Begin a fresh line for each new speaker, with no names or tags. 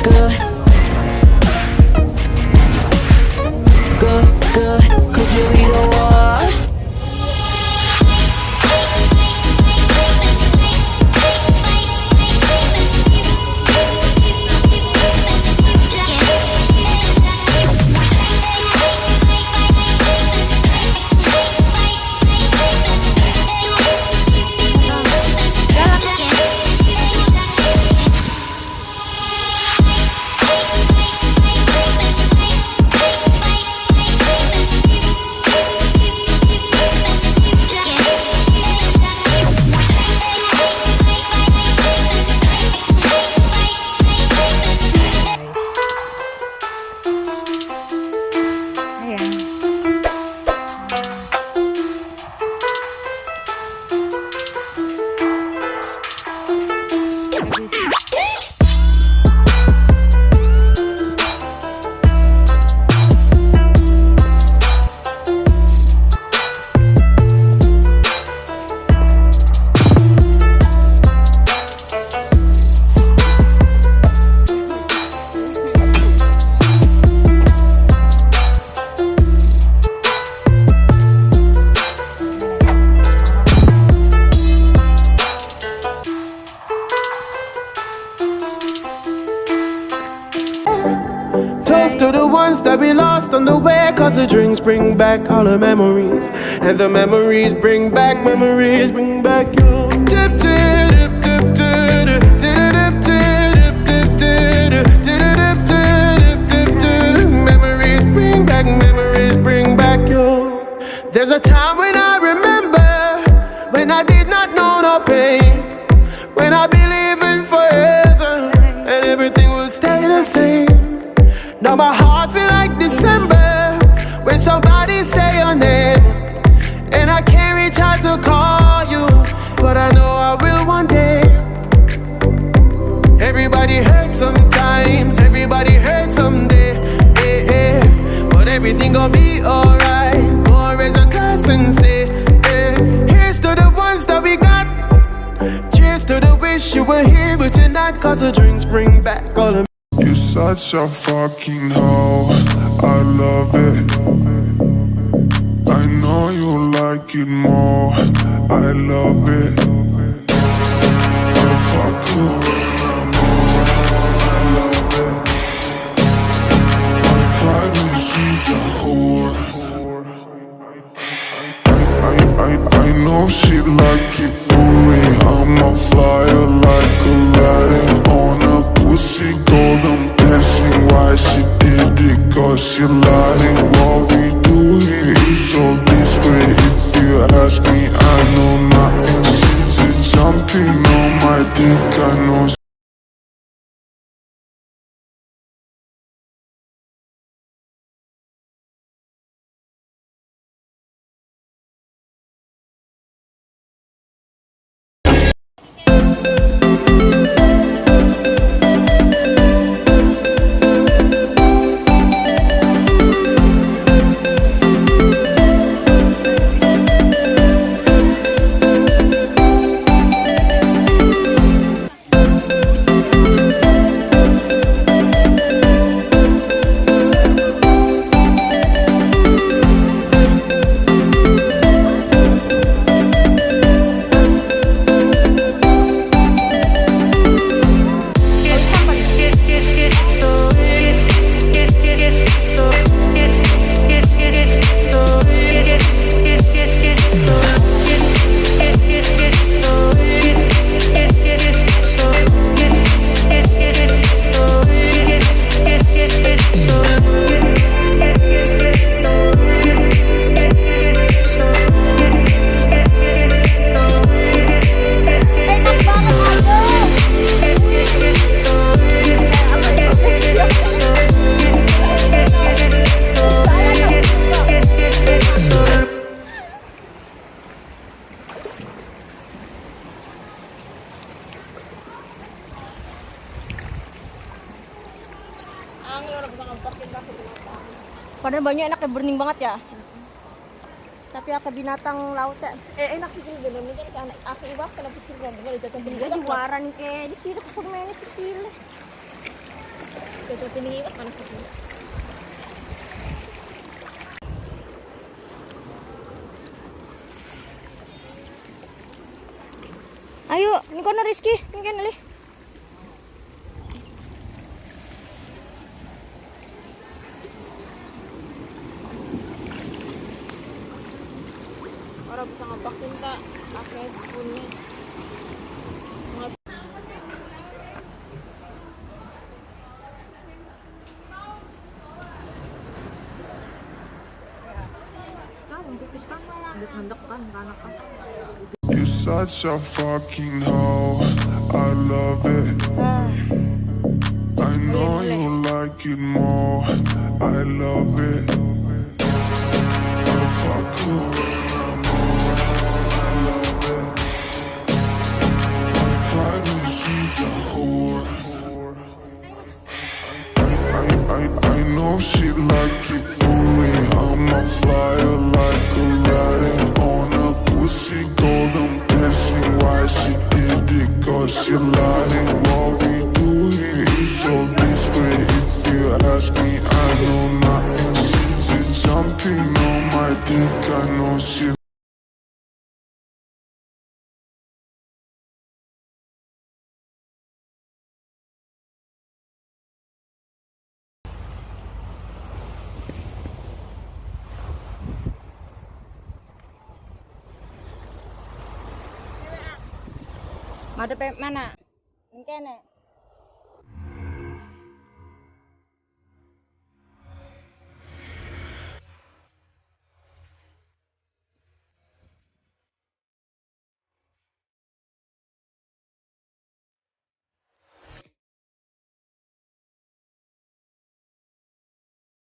good, good, good. Could you be the one?
To the ones that we lost on the way, cause the drinks bring back all the memories, and the memories bring back you. Tip, tip, tip, tip, tip, tip, tip, tip, tip, tip. Memories bring back you. There's a time when I remember, when I did not know no pain, when I believed in forever, and everything will stay the same. Now my heart feel like December when somebody say your name, and I can't reach out to call you, but I know I will one day. Everybody hurts sometimes, everybody hurts someday, yeah, yeah. But everything gon' be alright. Go raise a glass and say, yeah. Here's to the ones that we got. Cheers to the wish you were here but you're not, cause the drinks bring back all the.
You're such a fucking hoe, I love it. I know you like it more, I love it. I fuck you when I'm old, I love it. My pride is she's a whore. I know she like it for me. I'm a flyer like Aladdin on a pussy golden blessing. Why she did it? Cause she lied. What we do here is so discreet. If you ask me, I know nothing. She's just jumping on my dick. I know.
Padahal banyak enaknya burning banget ya. Tapi aku binatang laut ya.
Enak sih ini bener kan kan aku iwak kena pikir kan boleh jatuh beli
Di waran kayak di sini aku main sih.
Coba pilih iwak panas itu.
Ayo, ini kono Rizky, ini kan li.
Orang bisa ngepakin tak pakai punya.
You're such a fucking hoe, I love it. I know you like it more, I love it. I fuck you when I'm bored, I love it. My private she's a whore. I know she like it for me. I'm a flyer like Aladdin on a pussy golden blessing. Why she did it? Cause she lied. And what we do here is so discreet. If you ask me, I know nothing. She just jumping on my dick. I know she.
Madep mana? Ini kene.